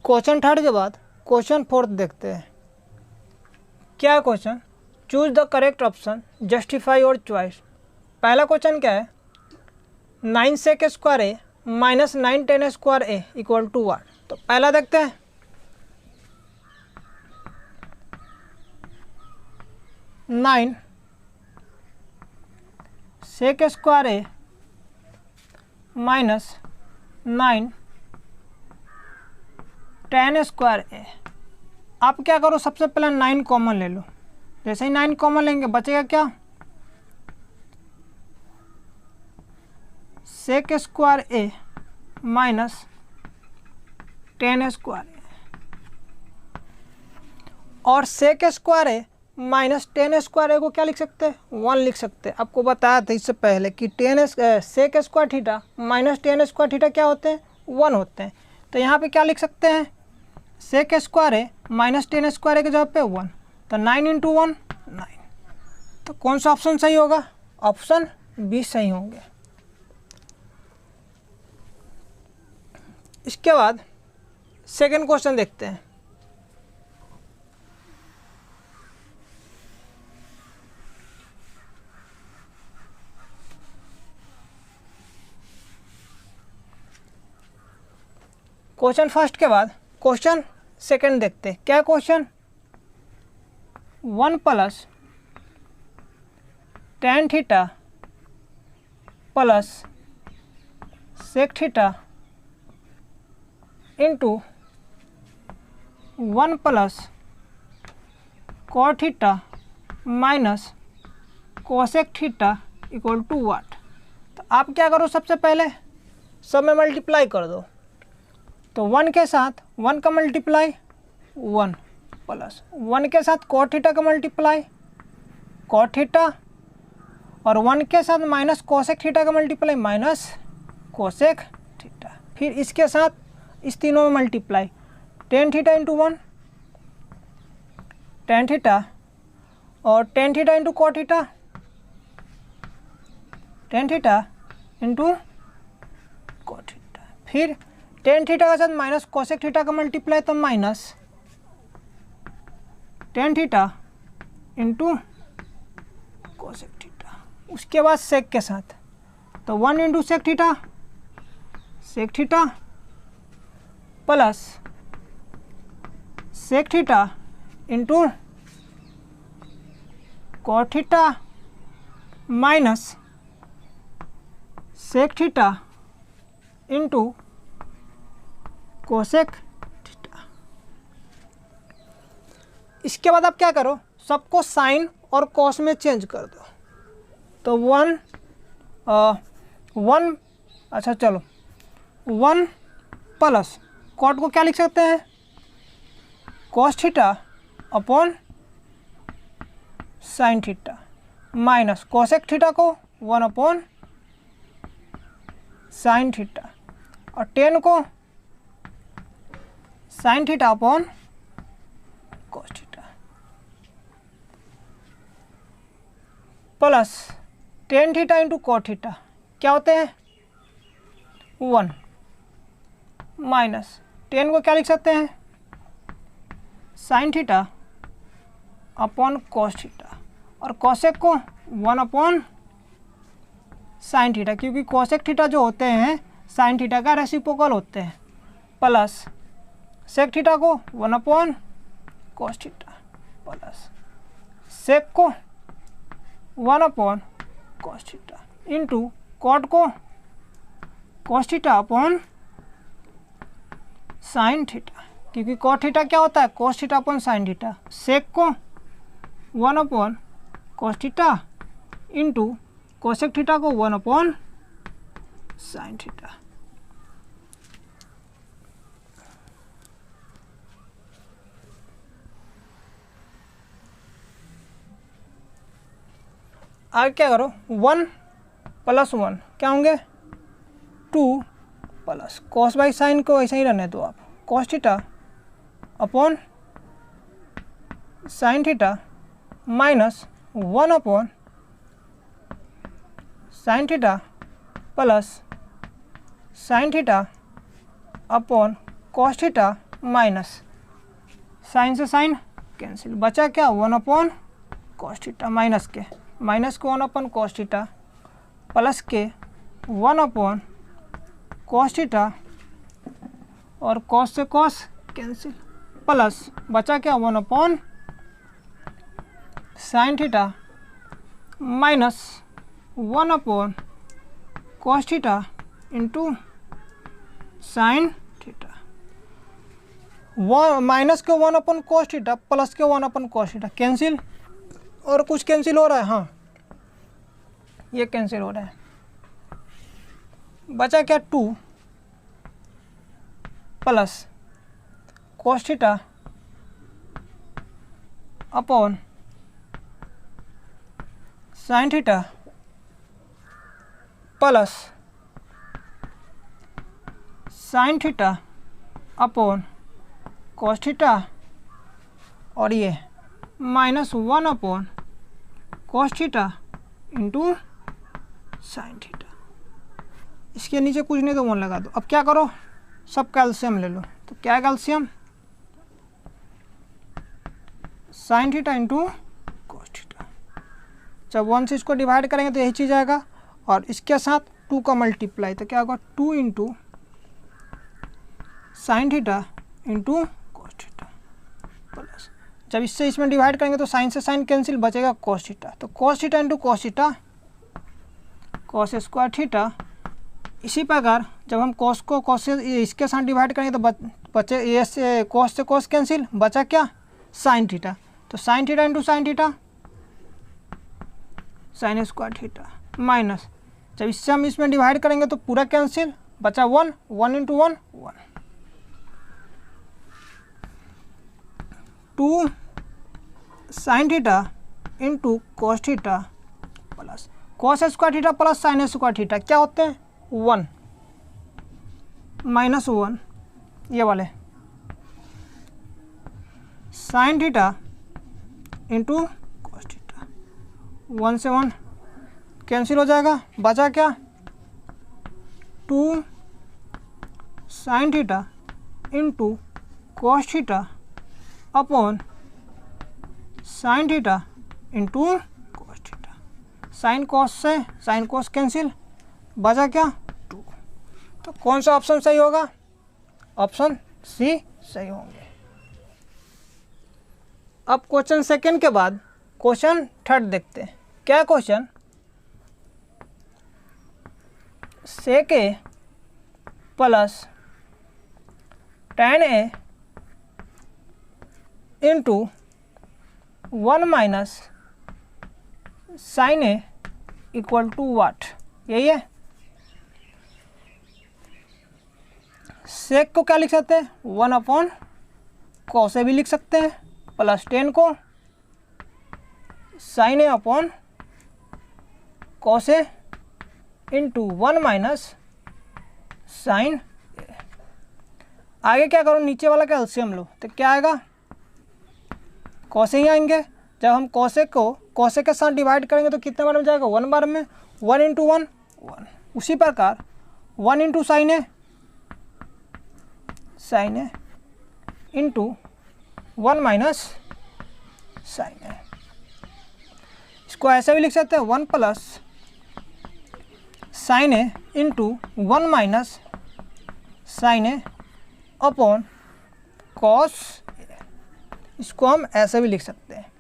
Question third के बाद question fourth देखते हैं। क्या है question? Choose the correct option, justify your choice. पहला क्वेश्चन क्या है? 9 sec square A minus 9 10 square A equal to 1। तो पहला देखते हैं। Nine sec square A minus 9 10 square A. आप क्या करो, सबसे पहले 9 कॉमन ले लो। जैसे ही 9 कॉमन लेंगे बचेगा क्या? सेक स्क्वायर ए माइनस 10 स्क्वायर ए, और सेक स्क्वायर ए माइनस 10 स्क्वायर ए को क्या लिख सकते हैं? 1 लिख सकते हैं। आपको बताया था इससे पहले कि sec square theta minus 10 square theta क्या होते हैं? 1 होते हैं। तो यहाँ पे क्या लिख सकते हैं? सेक स्क्वायर ए माइनस 10 स्क्वायर ए के जगह पे 1, तो 9 इंटू 1 9। तो कौन सा ऑप्शन सही होगा? ऑप्शन बी सही होंगे। इसके बाद सेकंड क्वेश्चन देखते हैं। क्वेश्चन फर्स्ट के बाद क्वेश्चन सेकंड देखते हैं। क्या question? 1 plus tan theta plus sec theta into 1 plus cot theta minus cosec theta equal to what. तो आप क्या करो, सबसे पहले सब में मल्टीप्लाई कर दो। तो 1 के साथ 1 का मल्टीप्लाई 1 प्लस 1 के साथ कॉट थीटा का मल्टीप्लाई कॉट थीटा, और 1 के साथ माइनस कोसेक थीटा का मल्टीप्लाई माइनस कोसेक थीटा। फिर इसके साथ इस तीनों में multiply tan theta into 1 tan theta, और tan theta into cot theta tan theta into cot theta. फिर tan थीटा के साथ माइनस कोसेक थीटा का मल्टीप्लाई, तो minus tan theta into cosec theta. उसके बाद सेक के साथ, तो 1 into sec theta plus sec theta into cot theta minus sec theta into cosec theta. इसके बाद आप क्या करो, सबको साइन और कॉस में चेंज कर दो। तो 1 अच्छा चलो 1 प्लस कॉट को क्या लिख सकते हैं? Cos theta upon sine theta, minus cosec theta को 1 अपॉन साइन थीटा, और 10 को sine theta upon cos theta, plus tan theta into cot theta क्या होते हैं? 1 माइनस 10 को क्या लिख सकते हैं? Sign theta upon cos theta, और कोसेक को 1 अपॉन साइन थीटा, क्योंकि कोसेक थीटा जो होते हैं साइन थीटा का रेसिप्रोकल होते हैं, प्लस सेक थीटा को 1 upon cos theta, plus sec को 1 upon cos theta into cot को cos theta upon sine theta, क्योंकि कॉट थीटा क्या होता है? Cos theta upon sine theta. Sec को 1 upon cos theta into cosec theta को 1 upon sine theta. आगे क्या करो, 1 प्लस 1 क्या होंगे? 2 प्लस कॉस बाई साइन को ऐसे ही रहने दो आप, cos theta upon sine theta minus 1 upon sine theta plus sine theta upon cos theta minus sine से साइन कैंसिल, बचा क्या 1 अपॉन कॉस थीटा, माइनस के 1 अपॉन कॉस थीटा प्लस के 1 अपॉन कॉस थीटा और कॉस से cos cancel, plus बचा क्या 1 upon sine theta minus 1 upon cos theta into sine theta, minus के 1 अपॉन कॉस थीटा प्लस के 1 अपॉन कॉस थीटा कैंसिल, और कुछ कैंसिल हो रहा है, हाँ ये कैंसिल हो रहा है, बचा क्या 2 plus cos theta upon sine theta plus sine theta upon cos theta और ये -1 upon cos theta into sine theta. इसके नीचे कुछ नहीं तो 1 लगा दो। अब क्या करो, सब कैल्शियम ले लो, तो क्या है calcium, sine theta into cos theta. जब 1 से इसको डिवाइड करेंगे तो यही चीज़ आएगा, और इसके साथ 2 का मल्टीप्लाई, तो क्या होगा 2 into sine theta into cos theta plus, जब इससे इसमें डिवाइड करेंगे तो साइन से साइन कैंसिल, बचेगा कॉस थीटा, तो cos theta into cos theta cos square theta. इसी प्रकार जब हम कॉस को कॉस से इसके साथ डिवाइड करेंगे तो बचे ये से कॉस कैंसिल, बचा क्या साइन थीटा, तो sine theta into sine theta sine square theta minus, जब इससे हम इसमें डिवाइड करेंगे तो पूरा कैंसिल, बचा 1 into 1 2 sine theta into cos theta plus cos square theta plus sine square theta क्या होते हैं 1 -1, ये वाले sine theta into cos theta, 1 से 1 कैंसिल हो जाएगा, बचा क्या 2 sine theta into cos theta upon sine theta into cos theta, sine cos से साइन कॉस कैंसिल, बचा क्या 2। तो कौन सा ऑप्शन सही होगा, ऑप्शन सी सही होंगे। अब क्वेश्चन सेकंड के बाद क्वेश्चन थर्ड देखते हैं। क्या question, sec A plus tan A into 1 minus sine A equal to what, यही है। सेक को क्या लिख सकते हैं 1 अपॉन कॉस ए भी लिख सकते हैं, प्लस 10 को sign A upon cos A into 1 minus sine ए। आगे क्या करो, नीचे वाला का एलसीएम लो, तो क्या आएगा कॉस ए ही आएंगे। जब हम कॉस ए को कॉस ए के साथ डिवाइड करेंगे तो कितने बार में जाएगा 1 बार में, 1 इंटू 1 1। उसी प्रकार 1 इंटू साइन ए इंटू 1 माइनस साइन ए। इसको ऐसे भी लिख सकते हैं 1 plus sign A into 1 minus sine A upon cos A. इसको हम ऐसे भी लिख सकते हैं।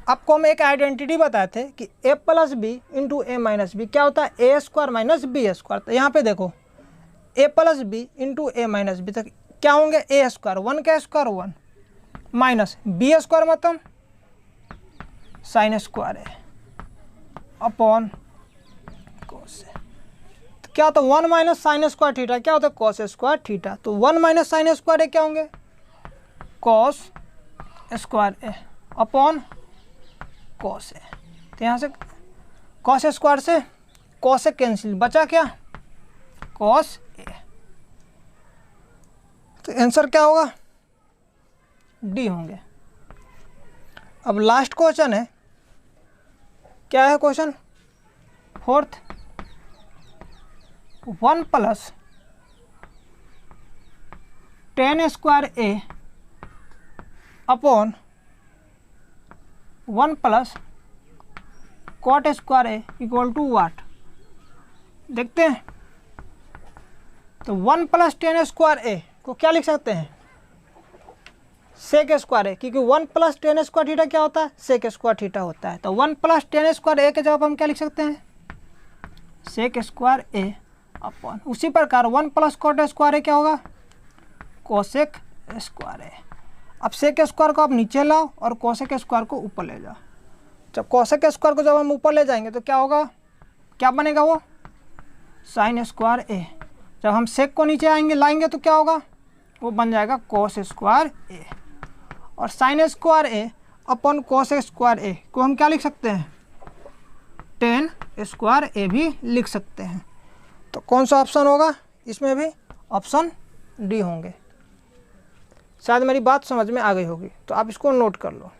आपको हम एक आइडेंटिटी बताए थे कि a plus B into A minus B क्या होता है A square minus B square. तो यहाँ पे देखो a plus B into A minus B, तक क्या होंगे ए स्क्वायर 1 का स्क्वायर 1 माइनस बी स्क्वायर मतलब साइन स्क्वायर है अपॉन कॉस है। तो क्या होता है 1 माइनस साइन स्क्वायर थीटा क्या होता है कॉस स्क्वायर थीटा। तो 1 माइनस साइन स्क्वायर है क्या होंगे कॉस स्क्वायर है अपॉन कॉस है। तो यहाँ से कॉस स्क्वायर से कॉस कैंसिल, बचा क्या कॉस ए। तो आंसर क्या होगा डी होंगे। अब लास्ट क्वेश्चन है, क्या है question fourth, 1 plus tan square A upon 1 plus cot square A equal to what. देखते हैं, तो 1 प्लस टेन स्क्वायर ए को क्या लिख सकते हैं, सेक स्क्वायर ए, क्योंकि 1 प्लस टेन स्क्वायर थीटा क्या होता है, सेक स्क्वायर थीटा होता है। तो 1 प्लस टेन स्क्वायर ए के जगह हम क्या लिख सकते हैं, सेक स्क्वायर ए अपॉन, उसी प्रकार 1 प्लस कॉट स्क्वायर ए क्या होगा, कोसेक स्क्वायर ए। अब सेक स्क्वायर को आप नीचे लाओ और कोसेक स्क्वायर को ऊपर ले जाओ। जब कोसेक स्क्वायर को जब हम ऊपर ले जाएंगे तो क्या होगा, क्या बनेगा वो, साइन स्क्वायर ए। जब हम सेक को नीचे आएंगे लाएंगे तो क्या होगा, वो बन जाएगा कोस स्क्वायर ए। और sine square A upon cos square ए को हम क्या लिख सकते हैं, टेन स्क्वायर ए भी लिख सकते हैं। तो कौन सा ऑप्शन होगा, इसमें भी ऑप्शन डी होंगे। शायद मेरी बात समझ में आ गई होगी, तो आप इसको नोट कर लो।